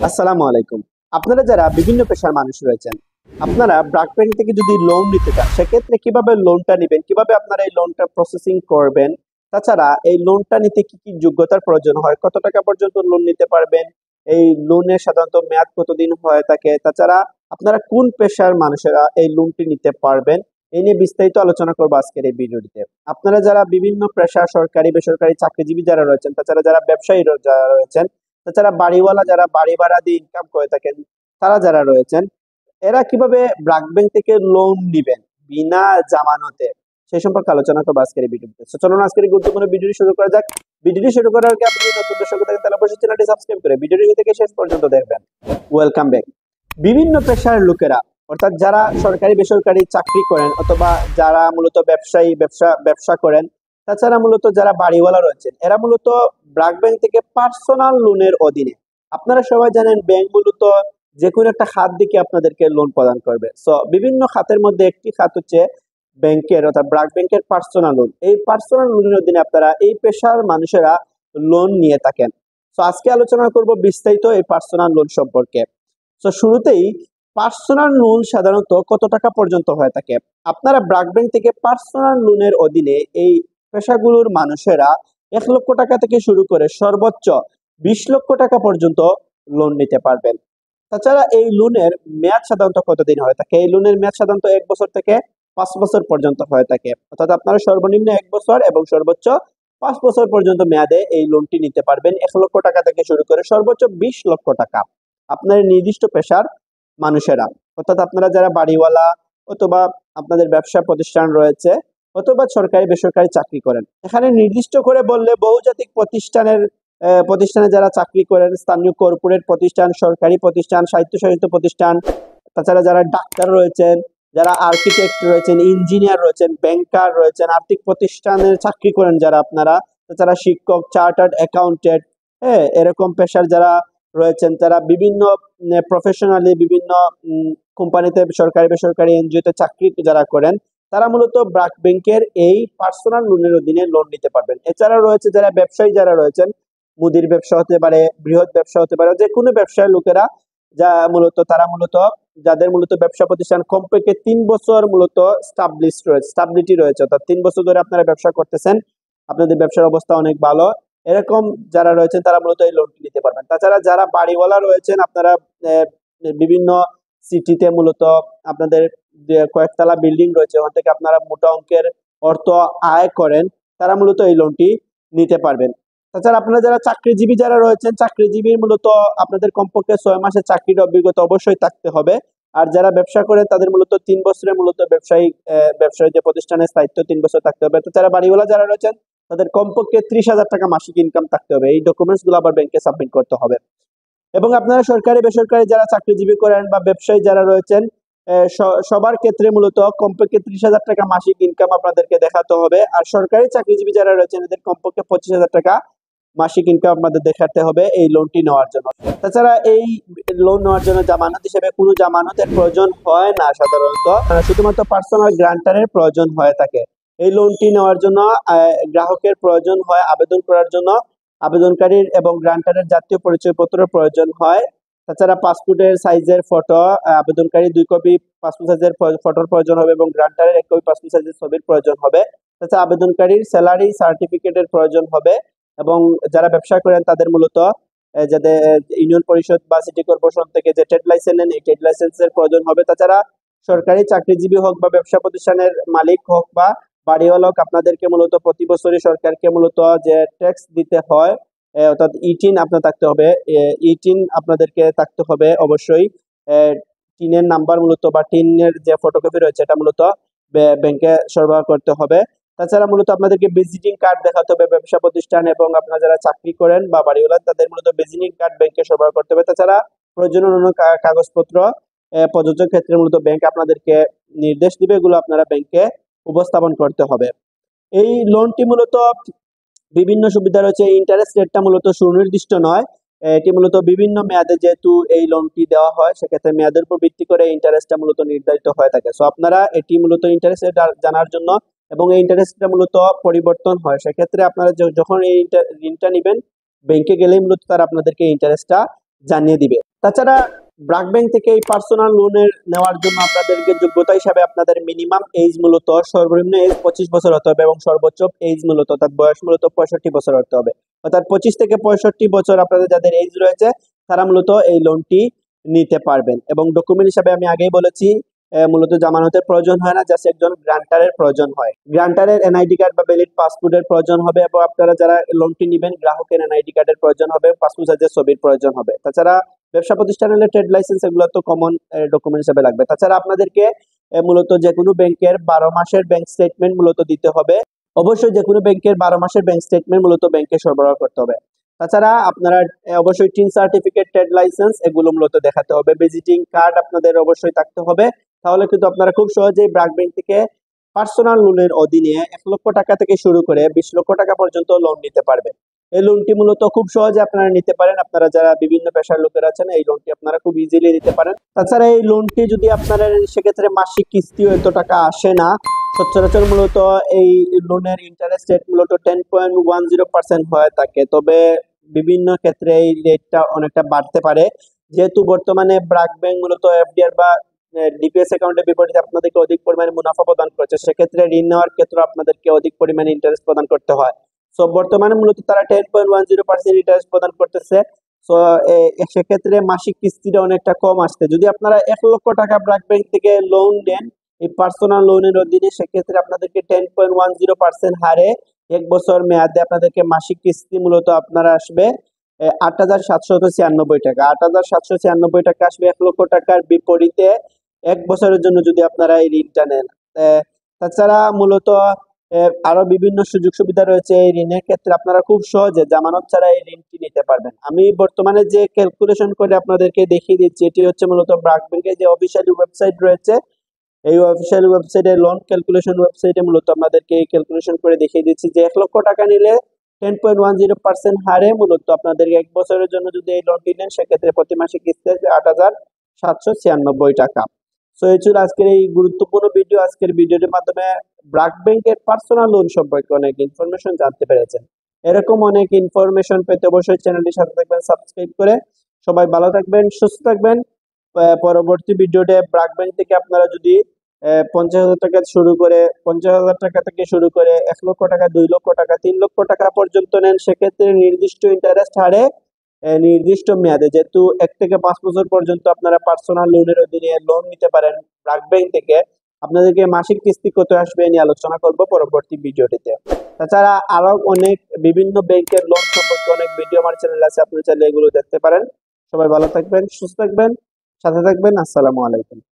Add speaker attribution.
Speaker 1: আসসালামু আলাইকুম। আপনারা যারা বিভিন্ন পেশার মানুষ রয়েছেন, আপনারা ব্র্যাক ব্যাংক থেকে যদি লোন নিতে চান, সেক্ষেত্রে কিভাবে লোনটা নিবেন, কিভাবে আপনারা এই লোনটা প্রসেসিং করবেন, তাছাড়া এই লোনটা নিতে কি কি যোগ্যতার প্রয়োজন হয়, কত টাকা পর্যন্ত লোন নিতে পারবেন, এই লোনের সাধারণত মেয়াদ কতদিন হয়ে থাকে, তাছাড়া আপনারা কোন পেশার মানুষেরা এই লোনটি নিতে পারবেন, এই নিয়ে বিস্তারিত আলোচনা করবো আজকের এই ভিডিওটিতে। আপনারা যারা বিভিন্ন পেশা, সরকারি বেসরকারি চাকরিজীবী যারা রয়েছেন, তাছাড়া যারা ব্যবসায়ী যারা রয়েছেন, তাছাড়া বাড়িওয়ালা যারা বাড়ি ভাড়া দিয়ে ইনকাম করে থাকেন, তারা যারা রয়েছেন, এরা কিভাবে ব্র্যাক ব্যাংক থেকে লোন নিবেন বিনা জামানতে, সেই সম্পর্কে আলোচনা করবো আজকের এই ভিডিওতে। তো চলুন আজকের এই গুরুত্বপূর্ণ ভিডিওটি শুরু করা যাক। ভিডিওটি শুরু করার আগে আপনি যদি নতুন দর্শক থাকেন তাহলে অবশ্যই চ্যানেলটি সাবস্ক্রাইব করে ভিডিওটি থেকে শেষ পর্যন্ত দেখবেন। Welcome back. বিভিন্ন পেশার লোকেরা, অর্থাৎ যারা সরকারি বেসরকারি চাকরি করেন অথবা যারা মূলত ব্যবসায়ী ব্যবসা করেন, তাছাড়া মূলত যারা বাড়িওয়ালা রয়েছেন, এরা মূলত ব্র্যাক ব্যাংক থেকে পার্সোনাল লোনের অধীনে, আপনারা সবাই জানেন ব্যাংক মূলত যে কোনো একটা খাত দিকে আপনাদেরকে লোন প্রদান করবে। সো বিভিন্ন খাতের মধ্যে একটি খাত হচ্ছে ব্যাংকের, অর্থাৎ ব্র্যাক ব্যাংকের পার্সোনাল লোন। এই পার্সোনাল লোনের অধীনে আপনারা এই পেশার মানুষেরা লোন নিয়ে থাকেন। তো আজকে আলোচনা করব বিস্তারিত এই পার্সোনাল লোন সম্পর্কে। তো শুরুতেই পার্সোনাল লোন সাধারণত কত টাকা পর্যন্ত হয়ে থাকে? আপনারা ব্র্যাক ব্যাংক থেকে পার্সোনাল লোনের অধীনে এই পেশাগুলোর মানুষেরা 1 লক্ষ টাকা থেকে শুরু করে সর্বোচ্চ 20 লক্ষ টাকা পর্যন্ত লোন নিতে পারবেন। তাছাড়া এই লোনের মেয়াদ সাধারণত কতদিন হয়ে থাকে? এই লোনের মেয়াদ সাধারণত 1 বছর থেকে 5 বছর পর্যন্ত হয়ে থাকে। অর্থাৎ আপনারা সর্বনিম্ন 1 বছর এবং সর্বোচ্চ 5 বছর পর্যন্ত মেয়াদে এই লোনটি নিতে পারবেন। 1 লক্ষ টাকা থেকে শুরু করে সর্বোচ্চ 20 লক্ষ টাকা আপনার নির্দিষ্ট পেশার মানুষেরা, অর্থাৎ আপনারা যারা বাড়িওয়ালা অথবা আপনাদের ব্যবসা প্রতিষ্ঠান রয়েছে অথবা সরকারি বেসরকারি চাকরি করেন, এখানে নির্দিষ্ট করে বললে বহুজাতিক প্রতিষ্ঠানে যারা চাকরি করেন, স্থানীয় কর্পোরেট প্রতিষ্ঠান, সরকারি প্রতিষ্ঠান, স্বায়ত্তশাসিত প্রতিষ্ঠান, তাছাড়া যারা ডাক্তার রয়েছেন, যারা আর্কিটেক্ট রয়েছেন, ইঞ্জিনিয়ার রয়েছেন, ব্যাংকার রয়েছেন, আর্থিক প্রতিষ্ঠানে চাকরি করেন যারা আপনারা, তাছাড়া শিক্ষক, চার্টার্ড অ্যাকাউন্টেন্ট, হ্যাঁ, এরকম পেশার যারা রয়েছেন, তারা বিভিন্ন প্রফেশনালি বিভিন্ন কোম্পানিতে, সরকারি বেসরকারি এনজিওতে চাকরি যারা করেন, তারা মূলত ব্র্যাক ব্যাংকের এই পার্সোনাল লোনের অধীনে লোন নিতে পারবেন। এছাড়া রয়েছে যারা ব্যবসায়ী যারা রয়েছেন, মুদির ব্যবসা হতে পারে, বৃহৎ ব্যবসা হতে পারে, যে কোনো ব্যবসার লোকেরা তারা মূলত যাদের মূলত ব্যবসা প্রতিষ্ঠান কমপক্ষে 3 বছর মূলত স্টাবলিটি রয়েছে, অর্থাৎ 3 বছর ধরে আপনারা ব্যবসা করতেছেন, আপনাদের ব্যবসার অবস্থা অনেক ভালো, এরকম যারা রয়েছেন তারা মূলত এই লোনটি নিতে পারবেন। তাছাড়া যারা বাড়িওয়ালা রয়েছেন, আপনারা বিভিন্ন সিটিতে মূলত আপনাদের যে কয়েকতলা বিল্ডিং রয়েছে, ওখান থেকে আপনারা মোটা অঙ্কের অর্থ আয় করেন, তারা মূলত এই লোনটি নিতে পারবেন। তাছাড়া আপনারা যারা চাকরিজীবী যারা রয়েছেন, চাকরিজীবী মূলত আপনাদের কমপক্ষে 6 মাসের চাকরির অভিজ্ঞতা অবশ্যই থাকতে হবে। আর যারা ব্যবসা করেন তাদের মূলত 3 বছরের মূলত ব্যবসায়ী যে প্রতিষ্ঠানের স্থায়িত্ব 3 বছর থাকতে হবে। তাছাড়া বাড়িওয়ালা যারা রয়েছেন তাদের কমপক্ষে 30,000 টাকা মাসিক ইনকাম থাকতে হবে। এই ডকুমেন্টস গুলো আবার ব্যাংকে সাবমিট করতে হবে। এবং আপনারা সরকারি বেসরকারি যারা চাকরিজীবী করেন বা ব্যবসায়ী যারা রয়েছেন, সবার ক্ষেত্রে মূলত কমপক্ষে 30,000 টাকা মাসিক ইনকাম আপনাদেরকে দেখাতে হবে। আর সরকারি চাকরিজীবী যারা রয়েছেন এদের কমপক্ষে 25,000 টাকা মাসিক ইনকাম আপনাদের দেখাতে হবে এই লোনটি নেওয়ার জন্য। তাছাড়া এই লোন নেওয়ার জন্য জামানত হিসেবে কোনো জামানতের প্রয়োজন হয় না সাধারণত, শুধুমাত্র পার্সোনাল গ্রান্টারের প্রয়োজন হয়ে থাকে। এই লোনটি নেওয়ার জন্য গ্রাহকের প্রয়োজন হয় আবেদন করার জন্য আবেদনকারীর এবং গ্রান্টারের জাতীয় পরিচয়পত্রের প্রয়োজন হয়। তাছাড়া পাসপোর্টের সাইজের ফটো, আবেদনকারী 2 কপি পাসপোর্ট সাইজের ফটোর প্রয়োজন হবে এবং গ্রান্টারের 1 কপি পাসপোর্ট সাইজের ছবির প্রয়োজন হবে। তাছাড়া আবেদনকারীর স্যালারি সার্টিফিকেটের প্রয়োজন হবে এবং যারা ব্যবসা করেন তাদের মূলত যাদের ইউনিয়ন পরিষদ বা সিটি কর্পোরেশন থেকে যে ট্রেড লাইসেন্স নেন, এই ট্রেড লাইসেন্সের প্রয়োজন হবে। তাছাড়া সরকারি চাকরিজীবী হোক বা ব্যবসা প্রতিষ্ঠানের মালিক হোক বা বাড়িওয়ালা হোক, আপনাদেরকে মূলত প্রতি বছরই সরকারকে মূলত যে ট্যাক্স দিতে হয়, অর্থাৎ ই-টিন আপনার থাকতে হবে। ই-টিন আপনাদেরকে থাকতে হবে অবশ্যই। টিনের নাম্বার মূলত বা টিনের যে ফটোকপি রয়েছে এটা মূলত ব্যাংকে সরবরাহ করতে হবে। তাছাড়া মূলত আপনাদেরকে ভিজিটিং কার্ড দেখাতে হবে ব্যবসা প্রতিষ্ঠান, এবং আপনারা যারা চাকরি করেন বা বাড়িওয়ালা তাদের মূলত ভিজিটিং কার্ড ব্যাংকে সরবরাহ করতে হবে। তাছাড়া প্রয়োজনীয় অন্যান্য কাগজপত্র প্রযোজ্য ক্ষেত্রে মূলত ব্যাংক আপনাদেরকে নির্দেশ দিবে, এগুলো আপনারা ব্যাংকে উপস্থাপন করতে হবে। এই লোনটি মূলত বিভিন্ন সুবিধা রয়েছে। ইন্টারেস্ট রেটটা মূলত সুনির্দিষ্ট নয়, এটি মূলত বিভিন্ন মেয়াদে যেহেতু এই লোনটি দেওয়া হয়, সেক্ষেত্রে মেয়াদের উপর ভিত্তি করে ইন্টারেস্টটা মূলত নির্ধারিত হয়ে থাকে। সো আপনারা এটি মূলত ইন্টারেস্ট রেট জানার জন্য, এবং এই ইন্টারেস্টটা মূলত পরিবর্তন হয়, সেক্ষেত্রে আপনারা যখন এই ঋণটা নেবেন ব্যাংকে গেলেই মূলত তারা আপনাদেরকে ইন্টারেস্টটা জানিয়ে দিবে। তাছাড়া ব্র্যাক ব্যাংক থেকে এই পার্সোনাল লোনের নেওয়ার জন্য আপনাদেরকে যোগ্যতা হিসাবে আপনাদের মিনিমাম এজ মূলত সর্বনিম্ন এজ 25 বছর হতে হবে এবং সর্বোচ্চ এজ মূলত অর্থাৎ বয়স মূলত 65 বছর হতে হবে। অর্থাৎ 25 থেকে 65 বছর আপনাদের যাদের এজ রয়েছে তারা মূলত এই লোনটি নিতে পারবেন। এবং ডকুমেন্ট হিসাবে আমি আগেই বলেছি মূলত জামানতের প্রয়োজন হয় না, জাস্ট একজন গ্রান্টারের প্রয়োজন হয়। গ্রান্টারের এনআইডি কার্ড বা ভ্যালিড পাসপোর্টের প্রয়োজন হবে এবং আপনারা যারা লোনটি নেবেন গ্রাহকের এনআইডি কার্ডের প্রয়োজন হবে, পাসপোর্ট সাইজের ছবির প্রয়োজন হবে। তাছাড়া ব্যবসা প্রতিষ্ঠানের ট্রেড লাইসেন্স এগুলো তো কমন ডকুমেন্ট হিসেবে লাগবে। তাছাড়া আপনাদেরকে মূলত যে কোনো ব্যাংকের 12 মাসের ব্যাংক স্টেটমেন্ট মূলত দিতে হবে। অবশ্যই যে কোনো ব্যাংকের 12 মাসের ব্যাংক স্টেটমেন্ট মূলত ব্যাংকে সরবরাহ করতে হবে। তাছাড়া আপনারা অবশ্যই টিন সার্টিফিকেট, ট্রেড লাইসেন্স এগুলো মূলত দেখাতে হবে। ভিজিটিং কার্ড আপনাদের অবশ্যই থাকতে হবে। তাহলে কিন্তু আপনারা খুব সহজেই ব্র্যাক ব্যাংক থেকে পার্সোনাল লোনের অধীনে 1 লক্ষ টাকা থেকে শুরু করে 20 লক্ষ টাকা পর্যন্ত লোন নিতে পারবেন। এই লোনটি মূলত খুব সহজে আপনারা নিতে পারেন। আপনারা যারা বিভিন্ন পেশার লোকেরা আছেন এই লোনটি আপনারা খুব ইজিলি নিতে পারেন। তাছাড়া এই লোনটি যদি আপনারা সেক্ষেত্রে মাসিক কিস্তিও এত টাকা আসে না। সচরাচর মূলত এই লোনের ইন্টারেস্ট রেট মূলত 10.10% হয়ে থাকে, তবে বিভিন্ন ক্ষেত্রে এই রেটটা অনেকটা বাড়তে পারে। যেহেতু বর্তমানে ব্র্যাক ব্যাংক মূলত এফডিআর বা ডিপিএস অ্যাকাউন্টের বিপরীতে আপনাদেরকে অধিক পরিমাণে মুনাফা প্রদান করছে, সেক্ষেত্রে ঋণ নেওয়ার ক্ষেত্রে আপনাদেরকে অধিক পরিমাণে ইন্টারেস্ট প্রদান করতে হয়। সো বর্তমানে মূলত তারা 10.10% ইন্টারেস্ট প্রদান করতেছে। সো সেক্ষেত্রে মাসিক কিস্তিটা অনেকটা কম আসছে। যদি আপনারা 1 লক্ষ টাকা ব্র্যাক ব্যাংক থেকে লোন নেন এই পার্সোনাল লোনের অধীনে, সেক্ষেত্রে আপনাদেরকে 10.10% হারে 1 বছর মেয়াদে আপনাদেরকে মাসিক কিস্তি মূলত আপনারা আসবে 8,796 টাকা। 8,796 টাকা আসবে 1 লক্ষ টাকার বিপরীতে 1 বছরের জন্য যদি আপনারা এই ঋণটা নেন। তাছাড়া মূলত আরো বিভিন্ন সুযোগ সুবিধা রয়েছে এই ঋণের ক্ষেত্রে। আপনারা খুব সহজে জামানত ছাড়া এই ঋণটি নিতে পারবেন। আমি বর্তমানে যে ক্যালকুলেশন করে আপনাদেরকে দেখিয়ে দিচ্ছি এটি হচ্ছে মূলত ব্র্যাক ব্যাংকের যে অফিসিয়াল ওয়েবসাইট রয়েছে, এই অফিসিয়াল ওয়েবসাইটে লোন ক্যালকুলেশন ওয়েবসাইটে মূলত আপনাদেরকে এই ক্যালকুলেশন করে দেখিয়ে দিচ্ছি যে 1 লক্ষ টাকা নিলে 10.10% হারে মূলত আপনাদেরকে 1 বছরের জন্য যদি এই লোনটি নেন সেক্ষেত্রে প্রতি মাসে কিস্তি আসবে 8,796 টাকা। সো এই ছিল আজকের এই গুরুত্বপূর্ণ ভিডিও। আজকের ভিডিওর মাধ্যমে ব্র্যাক ব্যাংকের পার্সোনাল লোন সম্পর্কে অনেক ইনফরমেশন জানতে পেরেছেন। এরকম অনেক ইনফরমেশন পেতে অবশ্যই চ্যানেলটির সাথে থাকবেন সাবস্ক্রাইব করে। সবাই ভালো থাকবেন, সুস্থ থাকবেন। পরবর্তী ভিডিওতে ব্র্যাক ব্যাংক থেকে আপনারা যদি 50,000 টাকা শুরু করে 50,000 টাকা থেকে শুরু করে 1 লক্ষ টাকা, 2 লক্ষ টাকা, 3 লক্ষ টাকা পর্যন্ত নেন সেক্ষেত্রে নির্দিষ্ট ইন্টারেস্ট হারে নির্দিষ্ট মেয়াদে, যেহেতু 1 থেকে 5 বছর পর্যন্ত আপনারা পার্সোনাল লোনের অধীনে লোন নিতে পারেন ব্র্যাক ব্যাংক থেকে, আপনাদেরকে মাসিক কিস্তি কত আসবে নিয়ে আলোচনা করব পরবর্তী ভিডিওটিতে। তাছাড়া আরো অনেক বিভিন্ন ব্যাংকের লোন সম্পর্কে অনেক ভিডিও আমার চ্যানেলে আছে, আপনি চাইলে এগুলো দেখতে পারেন। সবাই ভালো থাকবেন, সুস্থ থাকবেন, সাথে থাকবেন। আসসালামু আলাইকুম।